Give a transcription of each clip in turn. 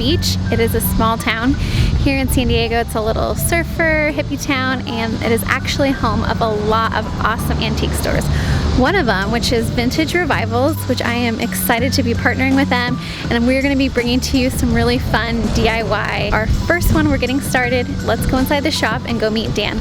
Beach. It is a small town here in San Diego. It's a little surfer, hippie town, and it is actually home of a lot of awesome antique stores. One of them, which is Vintage Revivals, which I am excited to be partnering with them, and we're going to be bringing to you some really fun DIY. Our first one, we're getting started. Let's go inside the shop and go meet Dan.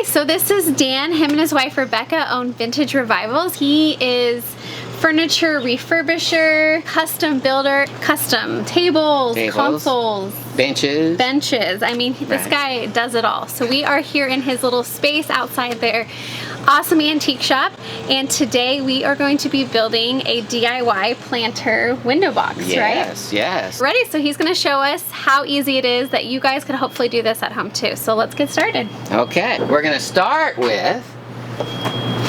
So this is Dan. Him and his wife Rebecca own Vintage Revivals. He is furniture refurbisher, custom builder, custom tables, consoles, benches. I mean, this guy does it all. So we are here in his little space outside their awesome antique shop, and today we are going to be building a DIY planter window box, right? Yes. Ready? So he's going to show us how easy it is that you guys could hopefully do this at home too. So let's get started. Okay, we're going to start with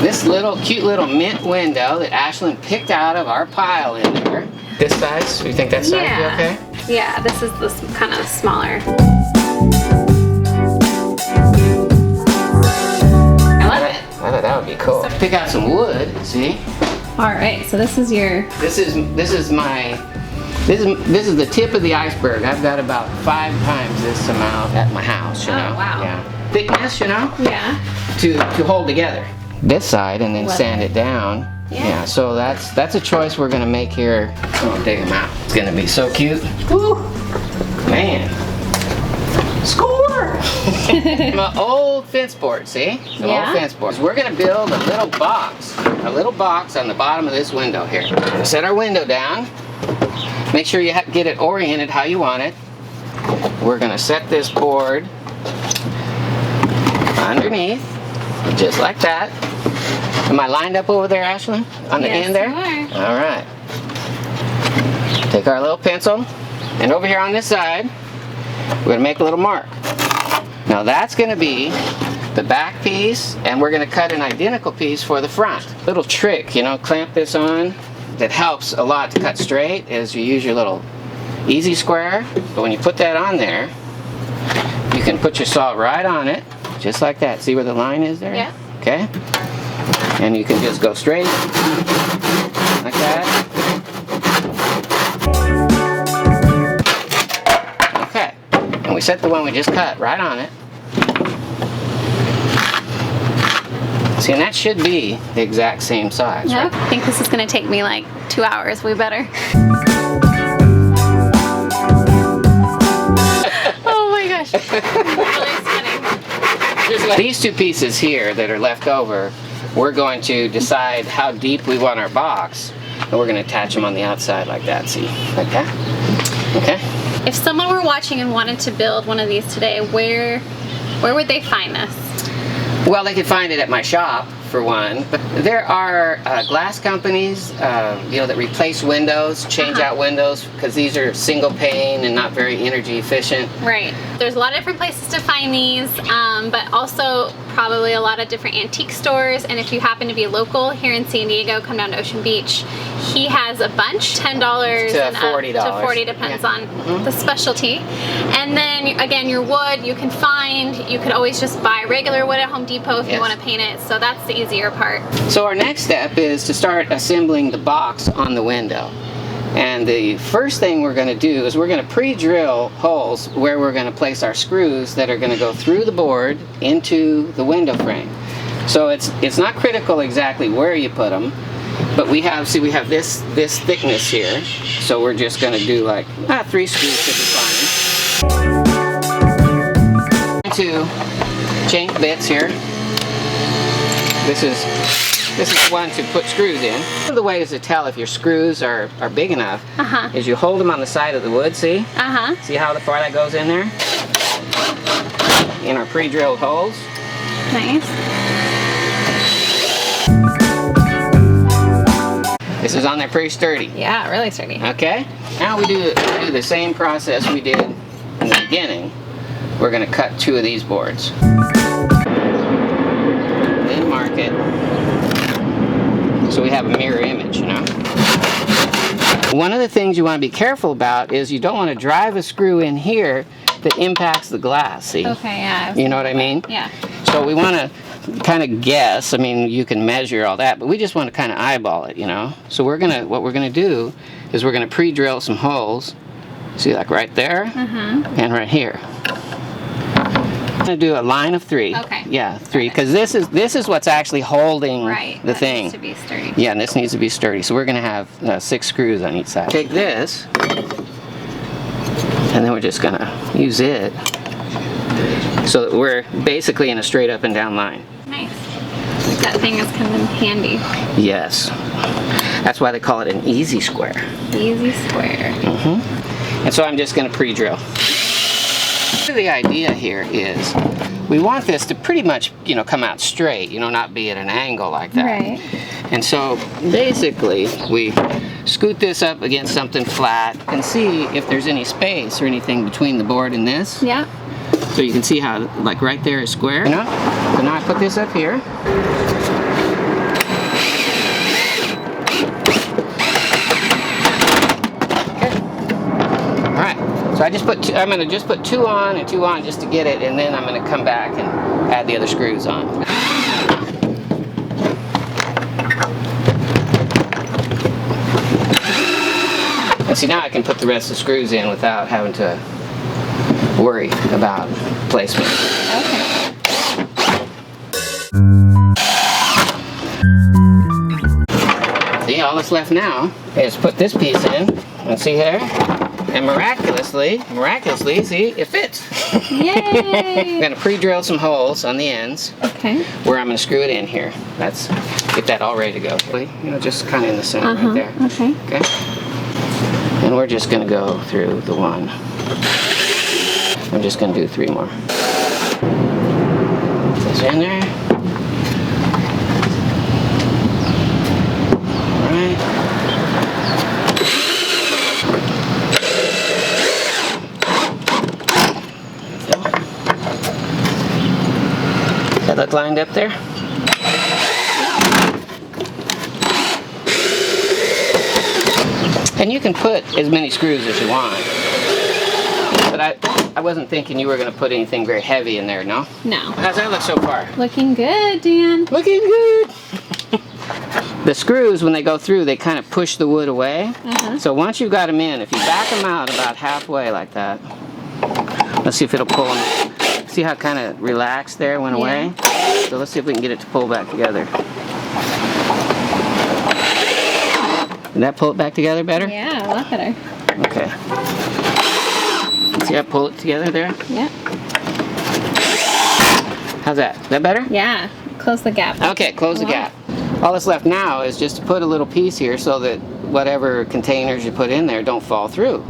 this cute little mint window that Ashlyn picked out of our pile in there. This size? You think that size would be okay? Yeah, this is this kind of smaller. I love it. I thought that would be cool. Pick out some wood, see? All right, so this is your... This is the tip of the iceberg. I've got about 5 times this amount at my house, you know? Oh, wow. Yeah. Thickness, you know? Yeah. To hold together. This side and then sand it down. Yeah, so that's a choice we're gonna make here. I'm gonna dig them out. It's gonna be so cute. Woo! Man. Score! My old fence board, see? Some old fence boards. We're gonna build a little box on the bottom of this window here. We'll set our window down. Make sure you get it oriented how you want it. We're gonna set this board underneath, just like that. Am I lined up over there, Ashlyn? On the end there? Yes, you are. All right. Take our little pencil, and over here on this side, we're going to make a little mark. Now that's going to be the back piece, and we're going to cut an identical piece for the front. Little trick, you know, clamp this on, that helps a lot to cut straight, is you use your little easy square, but when you put that on there, you can put your saw right on it, just like that. See where the line is there? Yeah. Okay? And you can just go straight, like that. Okay. And we set the one we just cut right on it. See, and that should be the exact same size. Yep. Right? I think this is going to take me like 2 hours. We better. Oh my gosh. Really stunning. These 2 pieces here that are left over, we're going to decide how deep we want our box, and we're going to attach them on the outside like that, see? Like that. Okay? If someone were watching and wanted to build one of these today, where would they find this? Well, they could find it at my shop, for one, but there are glass companies, you know, that replace windows, change out windows, because these are single pane and not very energy efficient. Right. There's a lot of different places to find these, but also probably a lot of different antique stores. And if you happen to be local here in San Diego, come down to Ocean Beach. He has a bunch, $10 to and $40. Up to $40, depends on the specialty. And then again, your wood you can find. You could always just buy regular wood at Home Depot if you want to paint it. So that's the easier part. So our next step is to start assembling the box on the window. And the first thing we're going to do is we're going to pre-drill holes where we're going to place our screws that are going to go through the board into the window frame. So it's not critical exactly where you put them, but we have this thickness here. So we're just going to do like 3 screws should be fine. 2 chain bits here. This is one to put screws in. One of the ways to tell if your screws are big enough is you hold them on the side of the wood, see? See how far that goes in there? In our pre-drilled holes. Nice. This is on there pretty sturdy. Yeah, really sturdy. Okay. Now we do the same process we did in the beginning, we're going to cut 2 of these boards. Then mark it so we have a mirror image, you know. One of the things you want to be careful about is you don't want to drive a screw in here that impacts the glass, see? Okay, yeah. You know what I mean? Yeah. So we want to kind of guess. I mean, you can measure all that, but we just want to kind of eyeball it, you know? So what we're going to do is we're going to pre-drill some holes. See, like right there and right here. I'm going to do a line of 3. Okay. Yeah, 3, because this is what's actually holding the thing. Needs to be sturdy. Yeah, and this needs to be sturdy. So we're going to have 6 screws on each side. Take this, and then we're just going to use it so that we're basically in a straight up and down line. Nice. That thing is coming in handy. Yes. That's why they call it an easy square. Easy square. And so I'm just going to pre-drill. The idea here is we want this to pretty much, you know, come out straight, you know, not be at an angle like that. Right. And so basically we scoot this up against something flat and see if there's any space or anything between the board and this. Yeah. So you can see how, like, right there is square. You know? So now I put this up here. So I'm going to just put 2 on and 2 on just to get it, and then I'm going to come back and add the other screws on. And see, now I can put the rest of the screws in without having to worry about placement. Okay. See, all that's left now is put this piece in, and see there? And miraculously, see, it fits. Yay! I'm going to pre-drill some holes on the ends. Okay. Where I'm going to screw it in here. Get that all ready to go. You know, just kind of in the center right there. Okay. Okay. And we're just going to go through the 1. I'm just going to do 3 more. Put this in there. All right. That look lined up there? And you can put as many screws as you want. But I wasn't thinking you were going to put anything very heavy in there, no? No. How's that look so far? Looking good, Dan. Looking good! The screws, when they go through, they kind of push the wood away. So once you've got them in, if you back them out about halfway like that, let's see if it'll pull them. See how it kind of relaxed there, went away? So let's see if we can get it to pull back together. Did that pull it back together better? Yeah, a lot better. Okay. See how I pull it together there? Yeah. How's that? Is that better? Yeah. Close the gap. Okay, close the gap. All that's left now is just to put a little piece here so that whatever containers you put in there don't fall through.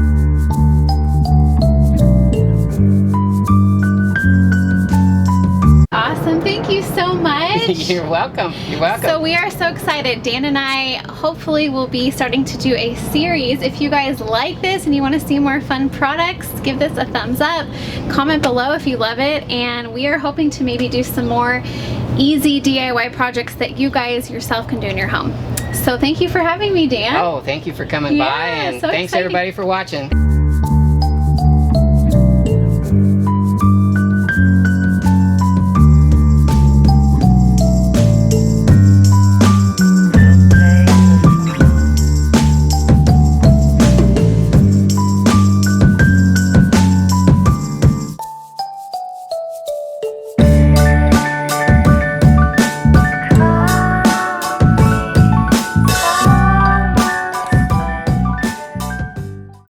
Awesome. Thank you so much. You're welcome. You're welcome. So we are so excited. Dan and I hopefully will be starting to do a series. If you guys like this and you want to see more fun products, give this a thumbs up. Comment below if you love it. And we are hoping to maybe do some more easy DIY projects that you guys yourself can do in your home. So thank you for having me, Dan. Oh, thank you for coming by, and so thanks exciting. everybody for watching.